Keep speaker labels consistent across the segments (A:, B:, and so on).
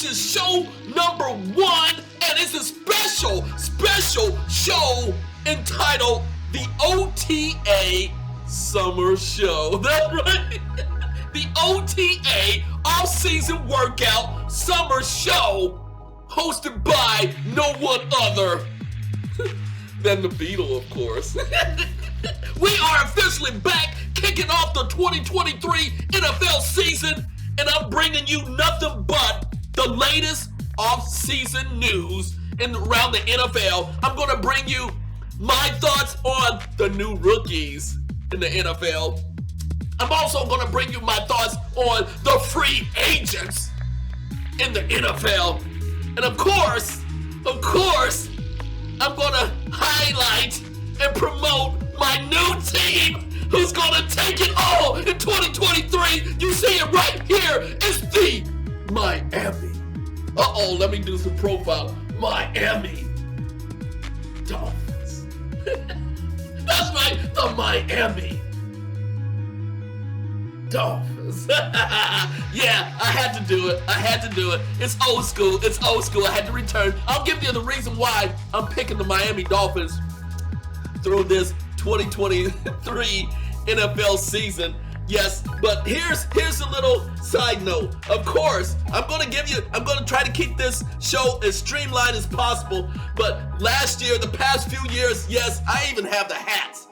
A: This is show number 1, and it's a special show entitled the OTA Summer Show. That's right. The OTA Off-Season Workout Summer Show, hosted by no one other than the Beetle, of course. We are officially back, kicking off the 2023 NFL season, and I'm bringing you nothing but the latest off-season news around the NFL. I'm going to bring you my thoughts on the new rookies in the NFL. I'm also going to bring you my thoughts on the free agents in the NFL. And of course, I'm going to highlight and promote my new team who's going to take it all in 2023. You see it right here. It's the Miami. Let me do some profile. Miami Dolphins. That's right, the Miami Dolphins. Yeah, I had to do it. It's old school. I had to return. I'll give you the reason why I'm picking the Miami Dolphins through this 2023 NFL season. Yes, but here's a little side note. Of course, I'm going to try to keep this show as streamlined as possible. But last year, the past few years, yes, I even have the hats.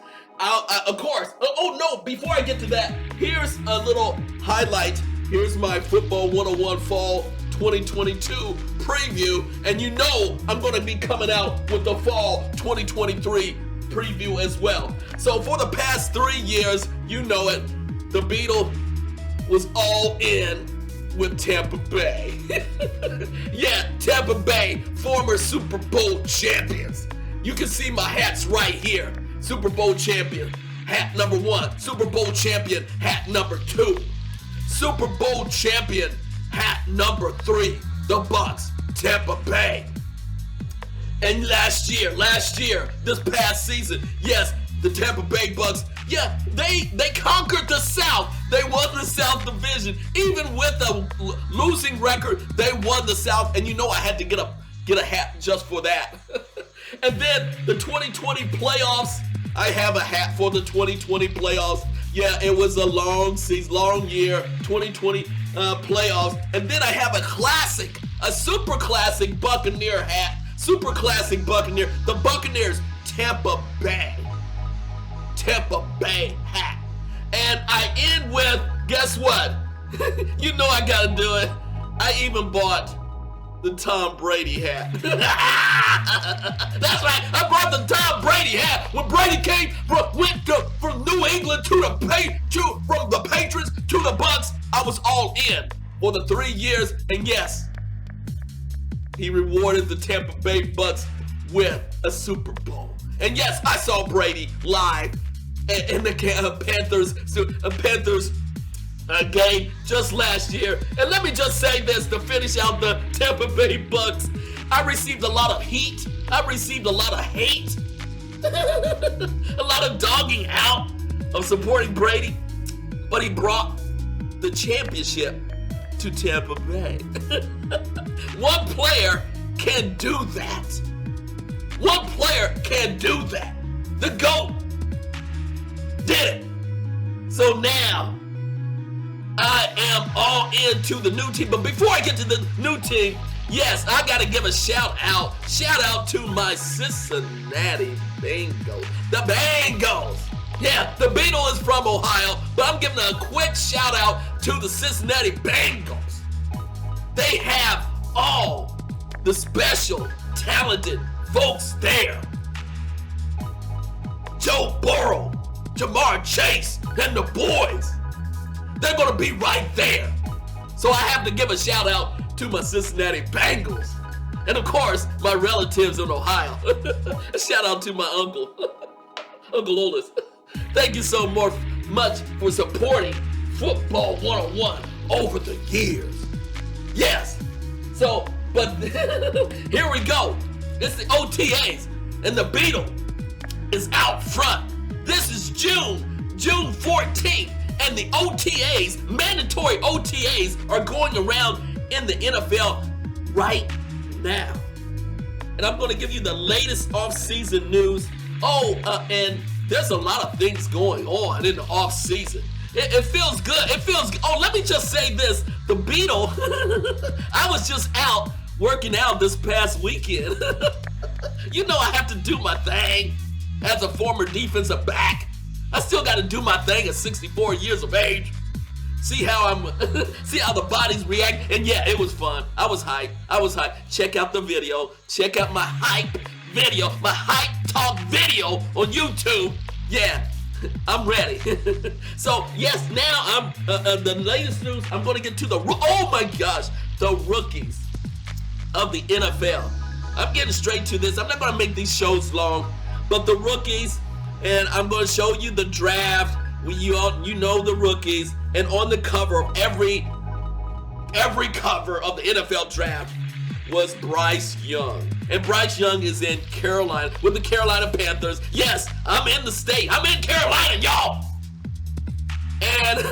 A: Of course. Oh no, before I get to that, here's a little highlight. Here's my Football 101 Fall 2022 preview. And you know I'm going to be coming out with the Fall 2023 preview as well. So for the past 3 years, you know it, the Beetle was all in with Tampa Bay. Yeah, Tampa Bay, former Super Bowl champions. You can see my hats right here. Super Bowl champion, hat number 1. Super Bowl champion, hat number 2. Super Bowl champion, hat number 3. The Bucks, Tampa Bay. And last year, this past season, yes, the Tampa Bay Bucks, yeah, they conquered the South. They won the South Division. Even with a losing record, they won the South. And you know I had to get a hat just for that. And then the 2020 playoffs, I have a hat for the 2020 playoffs. Yeah, it was a long season, long year, 2020 playoffs. And then I have a super classic Buccaneer hat. Super classic Buccaneer. The Buccaneers, Tampa Bay hat. And I end with, guess what? You know I gotta do it. I even bought the Tom Brady hat. That's right, I brought the Tom Brady hat. When Brady went from New England from the Patriots to the Bucks, I was all in for the 3 years. And yes, he rewarded the Tampa Bay Bucks with a Super Bowl. And yes, I saw Brady live in the Panthers game just last year. And let me just say this to finish out the Tampa Bay Bucks. I received a lot of heat. I received a lot of hate. A lot of dogging out of supporting Brady. But he brought the championship to Tampa Bay. One player can do that. One player can do that. The GOAT did it. So now I am all into the new team. But before I get to the new team, yes, I got to give a shout out. Shout out to my Cincinnati Bengals. The Bengals. Yeah, the Beetle is from Ohio, but I'm giving a quick shout out to the Cincinnati Bengals. They have all the special, talented folks there. Joe Burrow, Jamar Chase, and the boys. They're going to be right there. So I have to give a shout out to my Cincinnati Bengals. And of course, my relatives in Ohio. A shout out to my uncle, Uncle Otis. Thank you so much for supporting Football 101 over the years. Yes. So, but here we go. It's the OTAs, and the Beetle is out front. This is June 14th, and the OTAs, mandatory OTAs, are going around in the NFL right now. And I'm going to give you the latest off-season news. And there's a lot of things going on in the off-season. It feels good. It feels good. Oh, let me just say this. The Beetle, I was just out working out this past weekend. You know I have to do my thing as a former defensive back. I still got to do my thing at 64 years of age. See how the bodies react. And yeah, it was fun. I was hyped. Check out the video. Check out my hype video, my hype talk video on YouTube. Yeah, I'm ready. So yes, now I'm the latest news. I'm going to get to the rookies of the NFL. I'm getting straight to this. I'm not going to make these shows long, but the rookies, and I'm going to show you the draft. You know the rookies, and on the cover of every cover of the NFL draft was Bryce Young. And Bryce Young is in Carolina with the Carolina Panthers. Yes, I'm in the state. I'm in Carolina, y'all. And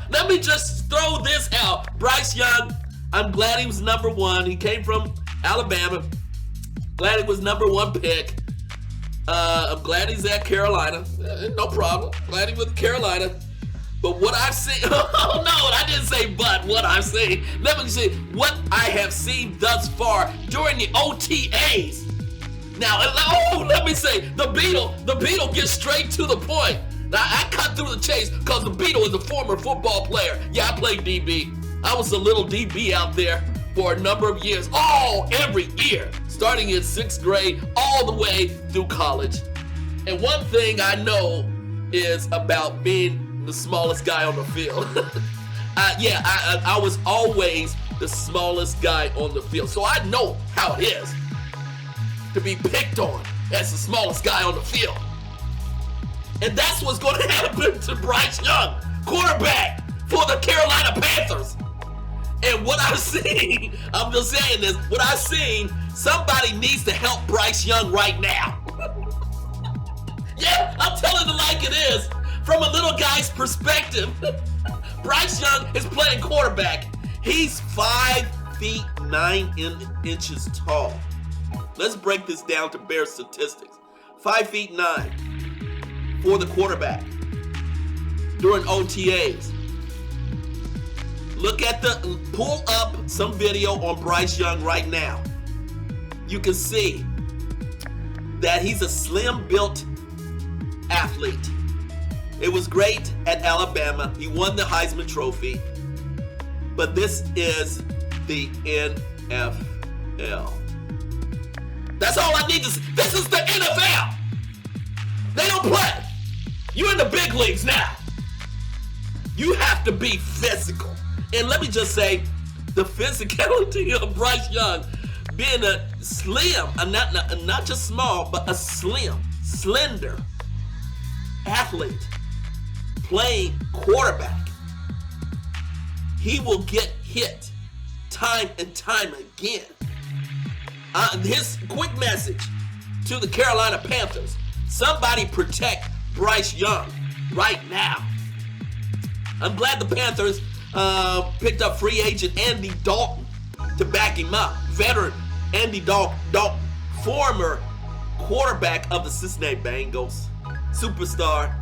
A: let me just throw this out. Bryce Young, I'm glad he was number one. He came from Alabama. Glad he was number one pick. I'm glad he's at Carolina. No problem. Glad he was at Carolina. But what I've seen, oh no, I didn't say but, what I've seen. Let me see what I have seen thus far during the OTAs. Now, let me say, the Beetle gets straight to the point. Now, I cut through the chase because the Beetle is a former football player. Yeah, I played DB. I was a little DB out there for a number of years, every year, starting in 6th grade all the way through college. And one thing I know is about being the smallest guy on the field. I was always the smallest guy on the field. So I know how it is to be picked on as the smallest guy on the field. And that's what's going to happen to Bryce Young, quarterback for the Carolina Panthers. And what I've seen, I'm just saying this, what I've seen, somebody needs to help Bryce Young right now. Yeah, I'm telling it like it is. From a little guy's perspective, Bryce Young is playing quarterback. He's 5 feet 9 inches tall. Let's break this down to bare statistics. 5 feet 9 for the quarterback during OTAs. Pull up some video on Bryce Young right now. You can see that he's a slim-built athlete. It was great at Alabama. He won the Heisman Trophy. But this is the NFL. That's all I need to say. This is the NFL. They don't play. You're in the big leagues now. You have to be physical. And let me just say, the physicality of Bryce Young, being a slim, not just small, but a slender athlete, playing quarterback, he will get hit time and time again. His quick message to the Carolina Panthers: somebody protect Bryce Young right now. I'm glad the Panthers picked up free agent Andy Dalton to back him up. Veteran Andy Dalton, former quarterback of the Cincinnati Bengals, superstar.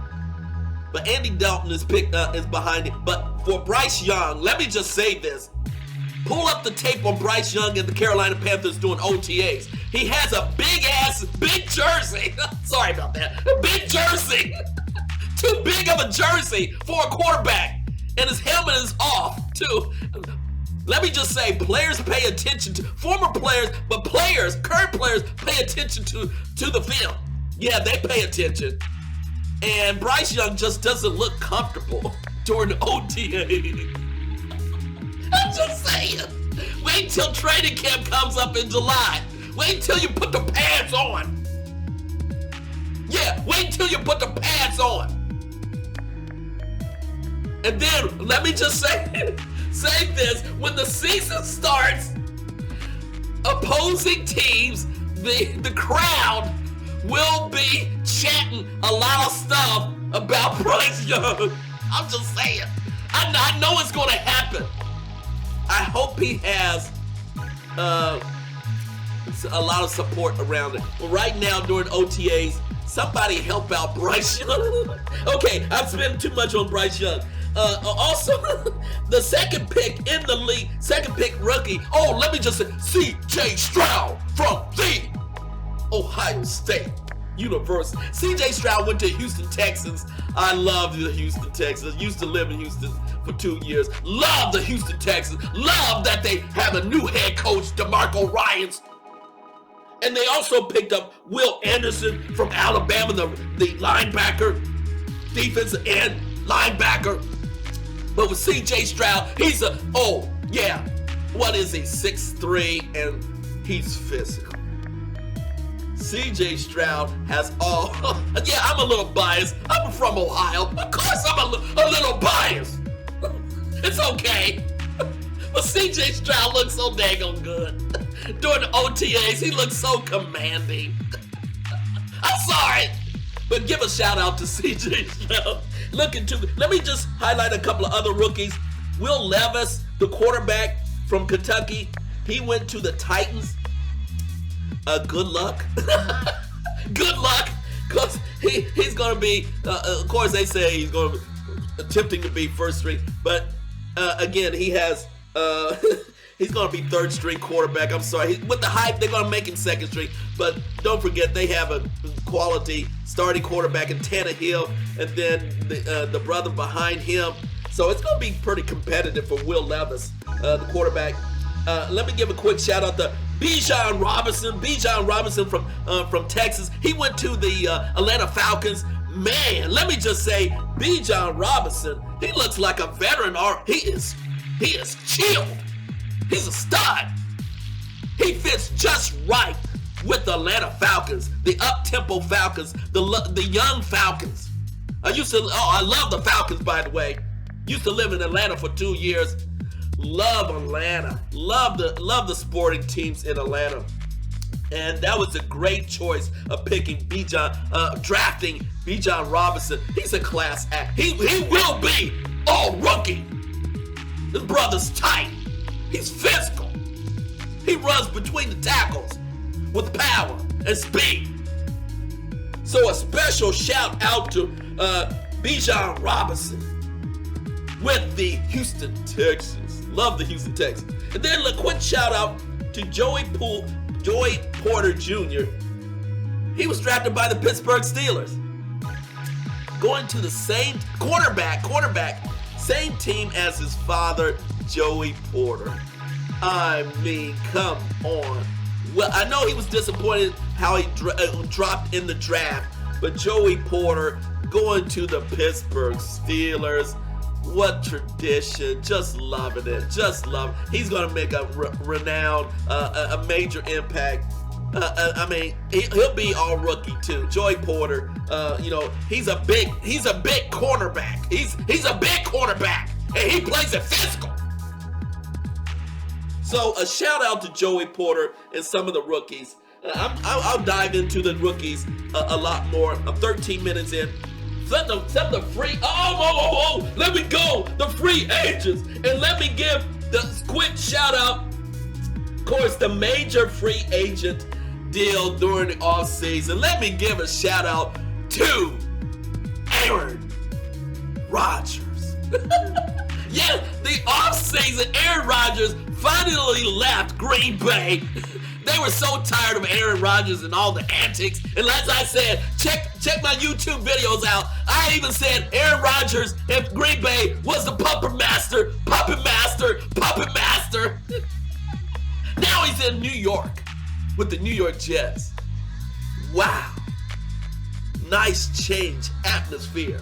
A: But Andy Dalton is behind it. But for Bryce Young, let me just say this. Pull up the tape on Bryce Young and the Carolina Panthers doing OTAs. He has a big jersey. Sorry about that. A big jersey. Too big of a jersey for a quarterback. And his helmet is off, too. Let me just say, players pay attention to, former players, but current players pay attention to the film. Yeah, they pay attention. And Bryce Young just doesn't look comfortable during the OTA. I'm just saying. Wait till training camp comes up in July. Wait till you put the pads on. Yeah, wait till you put the pads on. And then, let me just say this. When the season starts, opposing teams, the crowd will be chatting a lot of stuff about Bryce Young. I'm just saying. I know it's going to happen. I hope he has a lot of support around it. But right now during OTAs, somebody help out Bryce Young. Okay, I've spent too much on Bryce Young. Also, the second pick in the league, second pick rookie. Oh, let me just say, C.J. Stroud from the Ohio State University. C.J. Stroud went to Houston Texans. I love the Houston Texans. Used to live in Houston for 2 years. Love the Houston Texans. Love that they have a new head coach, DeMarco Ryans. And they also picked up Will Anderson from Alabama, the linebacker, defensive end linebacker. But with C.J. Stroud, he's what is he, 6'3", and he's physical. C.J. Stroud has all, I'm a little biased. I'm from Ohio. Of course I'm a little biased. It's okay. But C.J. Stroud looks so daggone good. During the OTAs, he looks so commanding. I'm sorry. But give a shout out to C.J. Stroud. Let me just highlight a couple of other rookies. Will Levis, the quarterback from Kentucky, he went to the Titans. Good luck. Good luck, because he's going to be, of course they say he's going to be attempting to be first string, but again, he has, he's going to be third string quarterback. I'm sorry. With the hype, they're going to make him second string, but don't forget they have a quality starting quarterback in Tannehill, and then the brother behind him. So it's going to be pretty competitive for Will Levis, the quarterback. Let me give a quick shout out to Bijan Robinson. Bijan Robinson from Texas. He went to the Atlanta Falcons. Man, let me just say, Bijan Robinson, he looks like a veteran. He is chilled. He's a stud. He fits just right with the Atlanta Falcons, the up-tempo Falcons, the young Falcons. I love the Falcons, by the way. Used to live in Atlanta for 2 years. Love Atlanta. Love the sporting teams in Atlanta. And that was a great choice of picking drafting Bijan Robinson. He's a class act. He will be all rookie. This brother's tight. He's physical. He runs between the tackles with power and speed. So a special shout out to Bijan Robinson with the Houston Texans. Love the Houston Texans. And then a quick shout out to Joey Porter Jr. He was drafted by the Pittsburgh Steelers. Going to the same quarterback, same team as his father, Joey Porter. I mean, come on. Well, I know he was disappointed how he dropped in the draft, but Joey Porter going to the Pittsburgh Steelers. What tradition. Just loving it. Just love it. He's going to make a renowned, a major impact. I mean, he'll be all rookie too. Joey Porter, he's a big cornerback. He's a big cornerback, and he plays it physical. So a shout out to Joey Porter and some of the rookies. I'll dive into the rookies a lot more. I'm 13 minutes in. Some of the free, let me go, the free agents. And let me give the quick shout out, of course, the major free agent deal during the offseason. Let me give a shout out to Aaron Rodgers. Yeah, the offseason, Aaron Rodgers finally left Green Bay. They were so tired of Aaron Rodgers and all the antics. And as I said, check my YouTube videos out. I even said Aaron Rodgers and Green Bay was the puppet master. Now he's in New York with the New York Jets. Wow. Nice change atmosphere.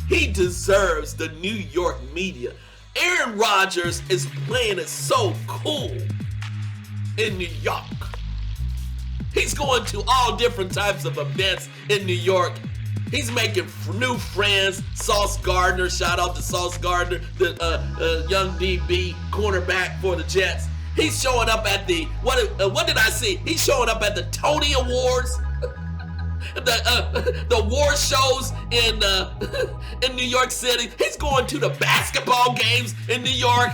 A: He deserves the New York media. Aaron Rodgers is playing it so cool in New York. He's going to all different types of events in New York. He's making new friends. Sauce Gardner, shout out to Sauce Gardner, the young DB cornerback for the Jets. He's showing up at the, what did I see? He's showing up at the Tony Awards, the award shows in New York City. He's going to the basketball games in New York.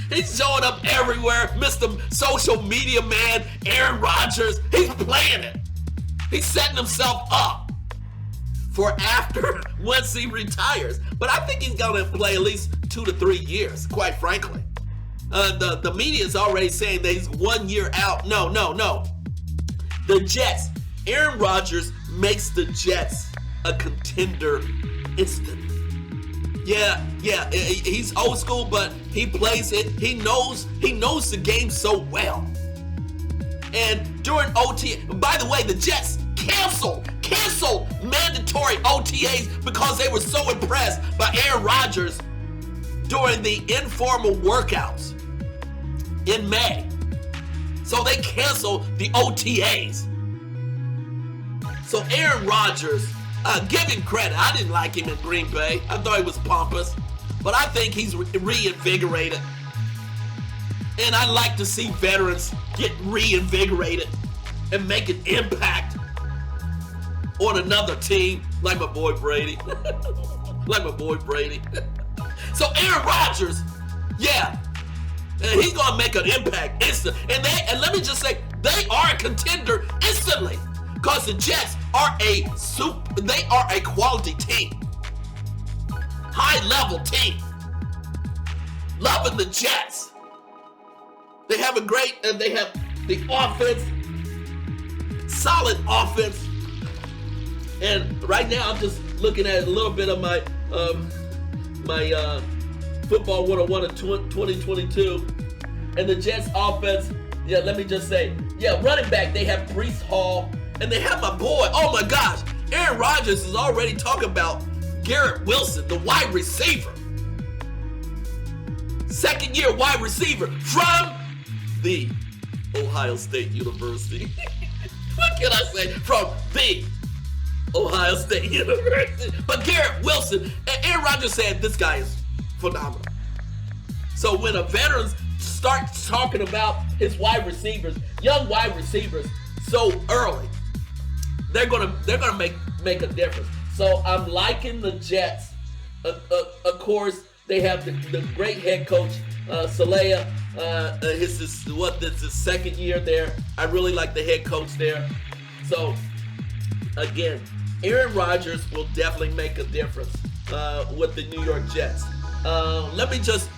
A: He's showing up everywhere. Mr. Social Media Man, Aaron Rodgers. He's playing it. He's setting himself up for after once he retires. But I think he's going to play at least 2 to 3 years, quite frankly. The media is already saying that he's 1 year out. No. The Jets. Aaron Rodgers makes the Jets a contender instantly. Yeah, he's old school, but he plays it. He knows the game so well. And during OTA, by the way, the Jets canceled mandatory OTAs because they were so impressed by Aaron Rodgers during the informal workouts in May. So they canceled the OTAs. So Aaron Rodgers, give him credit. I didn't like him in Green Bay. I thought he was pompous. But I think he's reinvigorated. And I like to see veterans get reinvigorated and make an impact on another team, like my boy Brady. So Aaron Rodgers, yeah, and he's gonna make an impact instant. And let me just say, they are a contender instantly because the Jets are they are a quality team, high level team. Loving the Jets. They have they have the offense, solid offense. And right now, I'm just looking at a little bit of my Football 101 of 2022. And the Jets offense, yeah, let me just say, yeah, running back, they have Breece Hall. And they have my boy, oh my gosh, Aaron Rodgers is already talking about Garrett Wilson, the wide receiver. Second-year wide receiver from the Ohio State University. What can I say? From the Ohio State University. But Garrett Wilson, and Aaron Rodgers said this guy is phenomenal. So when a veteran starts talking about his wide receivers, young wide receivers, so early, they're gonna make a difference. So I'm liking the Jets. Of course, they have the great head coach, Saleh. This is his second year there. I really like the head coach there. So again, Aaron Rodgers will definitely make a difference with the New York Jets. Let me just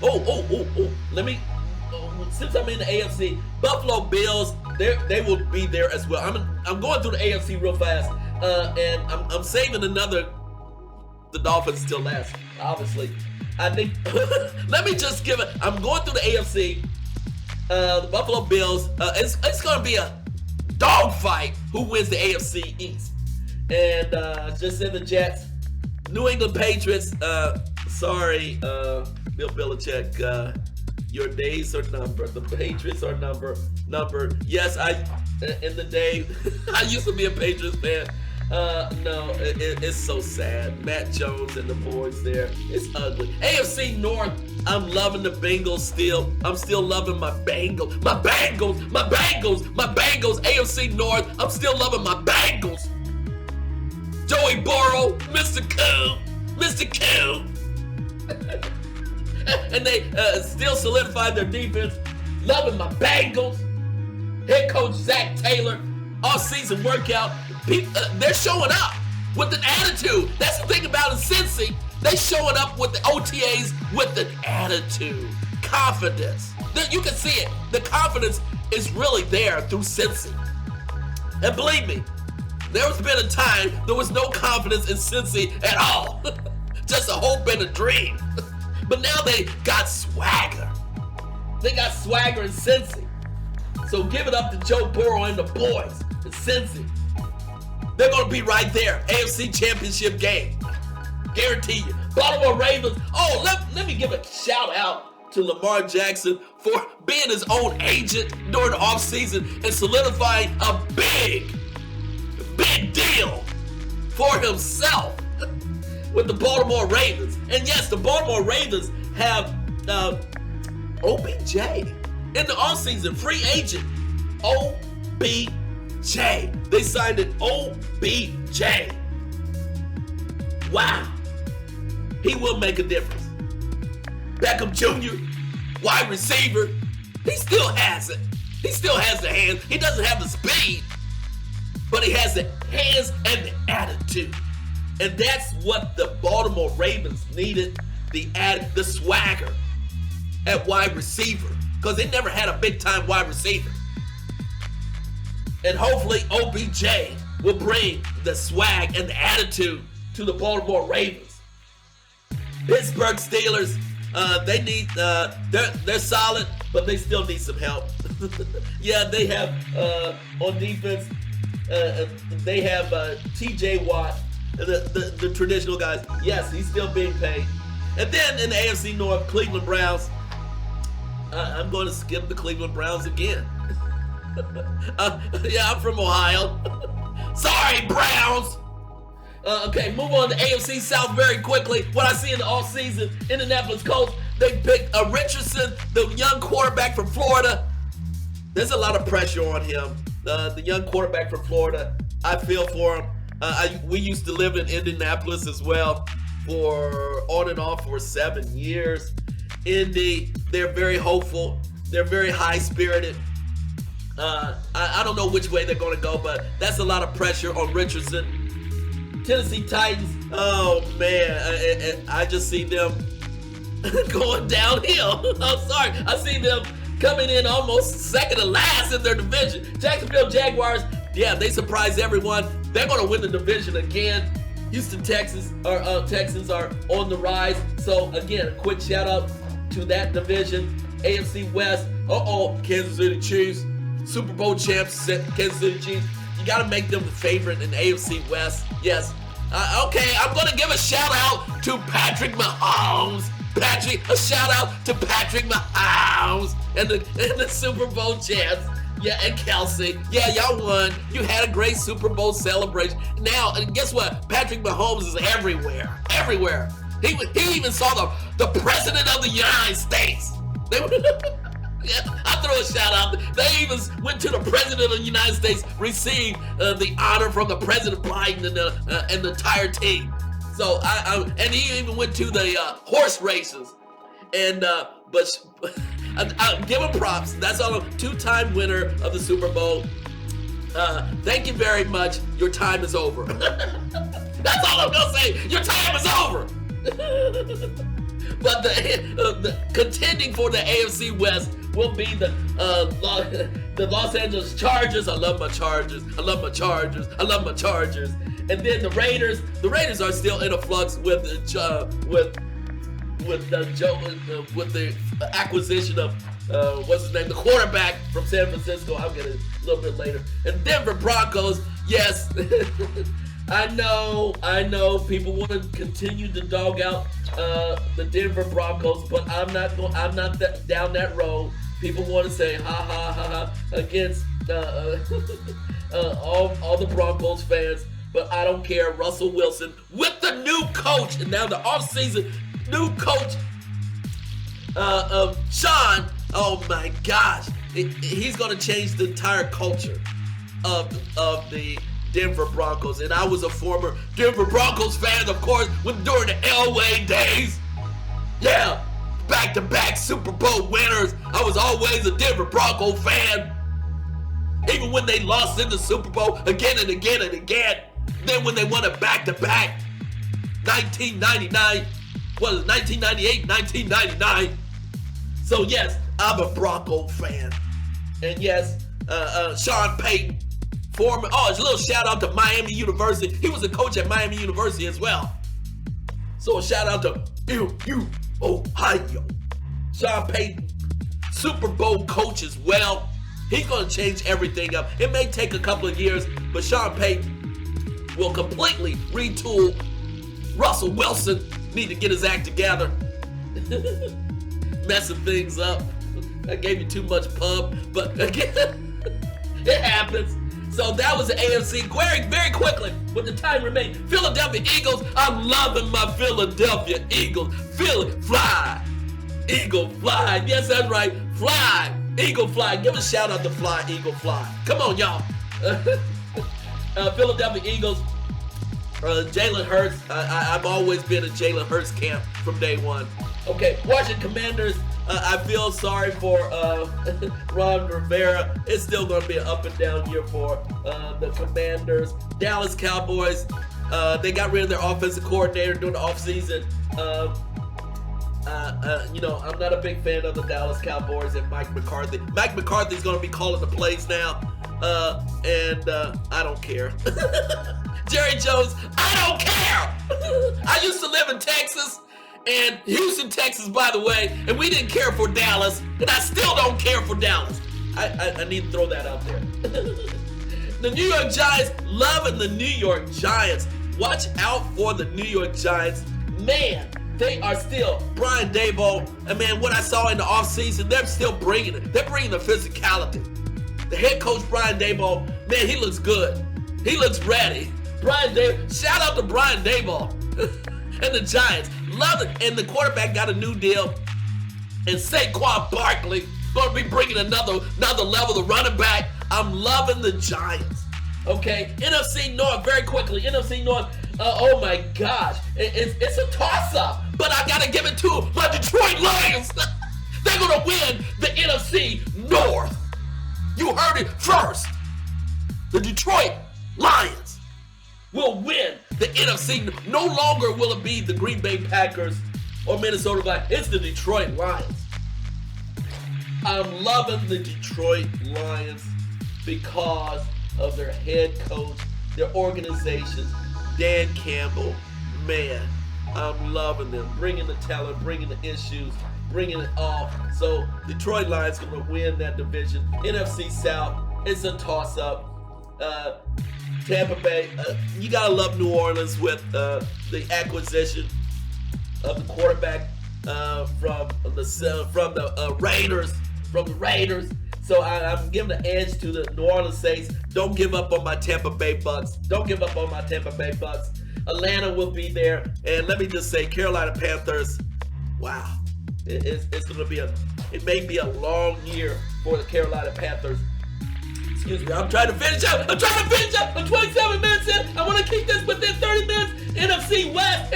A: since I'm in the AFC, Buffalo Bills, they will be there as well. I'm going through the AFC real fast, and I'm saving the Dolphins till last, obviously. I think let me just give it. I'm going through the AFC. The Buffalo Bills. It's going to be a dogfight who wins the AFC East. And just in the Jets, New England Patriots. Sorry, Bill Belichick. Your days are numbered. The Patriots are numbered. Yes, in the day, I used to be a Patriots fan. No, it's so sad. Matt Jones and the boys there. It's ugly. AFC North, I'm loving the Bengals still. I'm still loving my Bengals. My Bengals. AFC North, I'm still loving my Bengals. Joey Burrow, Mr. Cool. And they still solidified their defense. Loving my Bengals. Head coach Zach Taylor. Off-season workout. They're showing up with an attitude. That's the thing about Cincy. They showing up with the OTAs with an attitude. Confidence. You can see it. The confidence is really there through Cincy. And believe me, there's been a time there was no confidence in Cincy at all. Just a hope and a dream. But now they got swagger. They got swagger in Cincy. So give it up to Joe Burrow and the boys in Cincy. They're going to be right there. AFC Championship game. Guarantee you. Baltimore Ravens. Oh, let me give a shout out to Lamar Jackson for being his own agent during the offseason and solidifying a big deal for himself with the Baltimore Ravens. And yes, the Baltimore Ravens have OBJ in the offseason, free agent. OBJ. They signed an OBJ. Wow. He will make a difference. Beckham Jr., wide receiver. He still has it. He still has the hands. He doesn't have the speed, but he has the hands and the attitude. And that's what the Baltimore Ravens needed, the swagger at wide receiver, because they never had a big-time wide receiver. And hopefully OBJ will bring the swag and the attitude to the Baltimore Ravens. Pittsburgh Steelers, they need, they're solid, but they still need some help. Yeah, they have, on defense, they have TJ Watt, the traditional guys. Yes, he's still being paid. And then in the AFC North, Cleveland Browns, I'm going to skip the Cleveland Browns again. Yeah, I'm from Ohio. Sorry, Browns. Okay, move on to AFC South very quickly. What I see in the offseason, Indianapolis Colts, they picked Richardson, the young quarterback from Florida. There's a lot of pressure on him. The young quarterback from Florida, I feel for him. We used to live in Indianapolis as well for on and off for 7 years. Indy, they're very hopeful. They're very high-spirited. I don't know which way they're going to go, but that's a lot of pressure on Richardson. Tennessee Titans, oh man, I just see them going downhill. I'm sorry, I see them coming in almost second to last in their division. Jacksonville Jaguars, yeah, they surprised everyone. They're going to win the division again. Houston Texans are on the rise. So again, a quick shout out to that division. AFC West, Kansas City Chiefs, Super Bowl champs, Kansas City Chiefs. You got to make them the favorite in AFC West. Yes. Okay, I'm going to give a shout out to Patrick Mahomes. A shout out to Patrick Mahomes and the Super Bowl champs. Yeah, and Kelsey. Yeah, y'all won. You had a great Super Bowl celebration. Now, and guess what? Patrick Mahomes is everywhere. Everywhere. He even saw the President of the United States. Yeah, I throw a shout out. They even went to the President of the United States, received the honor from the President Biden and the entire team. So and he even went to the horse races. And but I give him props. That's all. A two-time winner of the Super Bowl. Thank you very much. Your time is over. That's all I'm gonna say. Your time is over. But the contending for the AFC West will be the Los Angeles Chargers. I love my Chargers. I love my Chargers. I love my Chargers. And then the Raiders. The Raiders are still in a flux with the acquisition of what's his name, the quarterback from San Francisco. I'll get it a little bit later. And Denver Broncos. Yes. I know people want to continue to dog out the Denver Broncos, but I'm not down that road. People want to say ha ha ha ha against all the Broncos fans, but I don't care. Russell Wilson with the new coach, and now the offseason new coach Sean. Oh my gosh, he's going to change the entire culture of the Denver Broncos. And I was a former Denver Broncos fan, of course, during the Elway days. Yeah, back-to-back Super Bowl winners. I was always a Denver Bronco fan. Even when they lost in the Super Bowl again and again and again. Then when they won it back-to-back, 1999, 1998, 1999. So yes, I'm a Bronco fan. And yes, Sean Payton, former, it's a little shout out to Miami University. He was a coach at Miami University as well. So a shout out to Ohio. Sean Payton, Super Bowl coach as well. He's going to change everything up. It may take a couple of years, but Sean Payton will completely retool. Russell Wilson need to get his act together. Messing things up. I gave you too much pub, but again, it happens. So that was the AFC. Very, very quickly, with the time remaining. Philadelphia Eagles. I'm loving my Philadelphia Eagles. Fly. Eagle fly. Yes, that's right. Fly. Eagle fly. Give a shout out to Fly, Eagle fly. Come on, y'all. Philadelphia Eagles. Jalen Hurts. I've always been a Jalen Hurts camp from day one. Okay, Washington Commanders. I feel sorry for Ron Rivera. It's still going to be an up and down year for the Commanders. Dallas Cowboys, they got rid of their offensive coordinator during the offseason. I'm not a big fan of the Dallas Cowboys and Mike McCarthy. Mike McCarthy's going to be calling the plays now, and I don't care. Jerry Jones, I don't care. I used to live in Texas, and Houston, Texas, by the way, and we didn't care for Dallas, and I still don't care for Dallas. I need to throw that out there. The New York Giants, loving the New York Giants. Watch out for the New York Giants. Man, they are still, Brian Daboll, and man, what I saw in the offseason, they're still bringing it. They're bringing the physicality. The head coach, Brian Daboll, man, he looks good. He looks ready. Shout out to Brian Daboll and the Giants. Love it. And the quarterback got a new deal. And Saquon Barkley going to be bringing another level, the running back. I'm loving the Giants. Okay, NFC North, very quickly. NFC North, oh my gosh. It's a toss-up. But I got to give it to my Detroit Lions. They're going to win the NFC North. You heard it first. The Detroit Lions will win the NFC. No longer will it be the Green Bay Packers or Minnesota Vikings. It's the Detroit Lions. I'm loving the Detroit Lions because of their head coach, their organization, Dan Campbell. Man, I'm loving them. Bringing the talent, bringing the issues, bringing it all. So Detroit Lions going to win that division. NFC South, it's a toss-up. Tampa Bay, you gotta love New Orleans with the acquisition of the quarterback from the Raiders. So I'm giving the edge to the New Orleans Saints. Don't give up on my Tampa Bay Bucks. Atlanta will be there, and let me just say, Carolina Panthers. Wow, it's gonna be it may be a long year for the Carolina Panthers. Excuse me, I'm trying to finish up. I'm 27 minutes in. I want to keep this within 30 minutes. NFC West,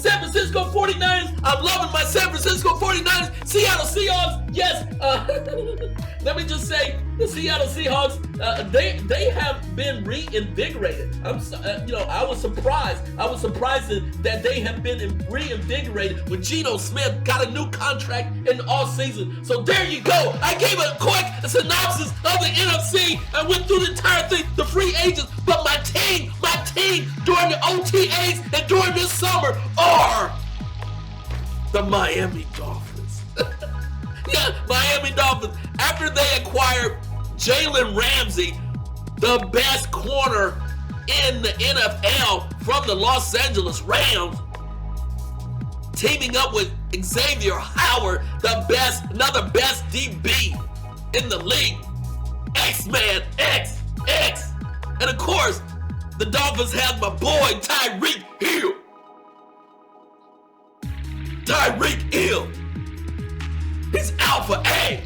A: San Francisco 49ers. I'm loving my San Francisco 49ers. Seattle Seahawks, yes. Let me just say, the Seattle Seahawks, they have been reinvigorated. I was surprised. That they have been reinvigorated when Geno Smith got a new contract in the offseason. So there you go. I gave a quick synopsis of the NFC. I went through the entire thing, the free agents, but my team during the OTAs and during this summer are the Miami Dolphins. Yeah, Miami Dolphins. After they acquired Jalen Ramsey, the best corner in the NFL from the Los Angeles Rams, teaming up with Xavier Howard, another best DB in the league. X-Man, X. And of course, the Dolphins have my boy Tyreek Hill. He's Alpha A.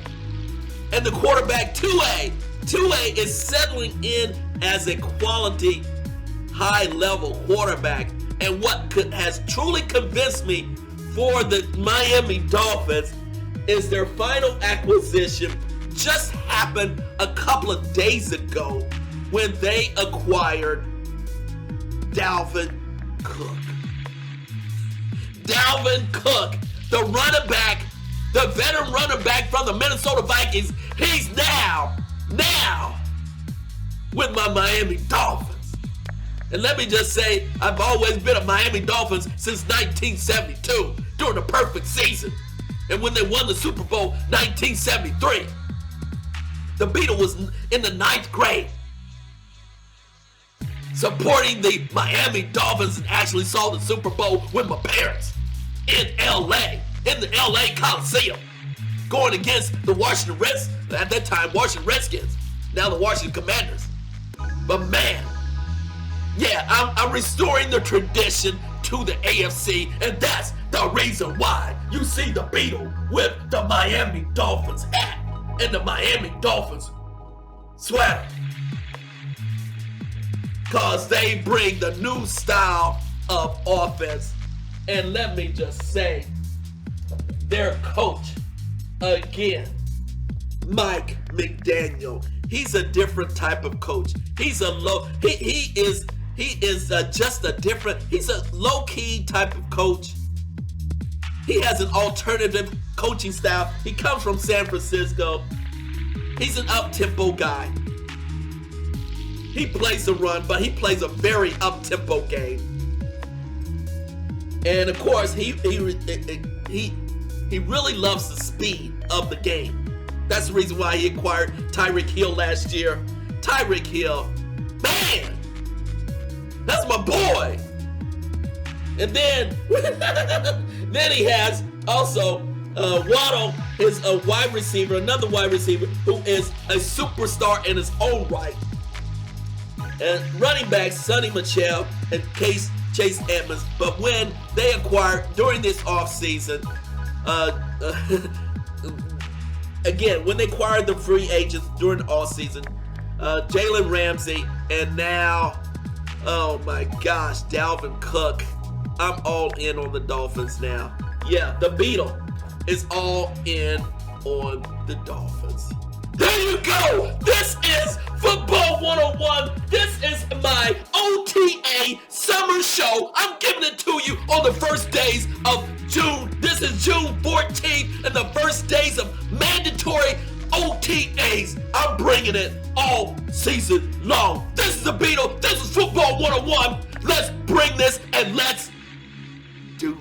A: And the quarterback 2A. 2A is settling in as a quality, high-level quarterback. And what has truly convinced me for the Miami Dolphins is their final acquisition just happened a couple of days ago when they acquired Dalvin Cook. Dalvin Cook, the running back, the veteran running back from the Minnesota Vikings, he's now with my Miami Dolphins. And let me just say, I've always been a Miami Dolphins since 1972, during the perfect season. And when they won the Super Bowl 1973, the Beetle was in the 9th grade, supporting the Miami Dolphins, and actually saw the Super Bowl with my parents in LA, in the LA Coliseum, going against the Washington Redskins, at that time Washington Redskins, now the Washington Commanders. But man, yeah, I'm restoring the tradition to the AFC, and that's the reason why you see the Beetle with the Miami Dolphins hat and the Miami Dolphins sweater. Because they bring the new style of offense. And let me just say, their coach again, Mike McDaniel. He's a different type of coach. He's a he's a low-key type of coach. He has an alternative coaching style. He comes from San Francisco. He's an up-tempo guy. He plays the run, but he plays a very up-tempo game. And of course, he really loves the speed of the game. That's the reason why he acquired Tyreek Hill last year. Tyreek Hill, man, that's my boy. And then, then he has also Waddle, his wide receiver, another wide receiver who is a superstar in his own right. And running backs, Sonny Michel and Chase Edmonds. But when they acquired during this offseason, again, when they acquired the free agents during the offseason, Jalen Ramsey, and now, oh my gosh, Dalvin Cook. I'm all in on the Dolphins now. Yeah, the Beetle is all in on the Dolphins. There you go. This is Football 101. This is my OTA Summer Show. I'm giving it to you on the first days of June. This is June 14th and the first days of mandatory OTAs. I'm bringing it all season long. This is the Beetle. This is Football 101. Let's bring this and let's do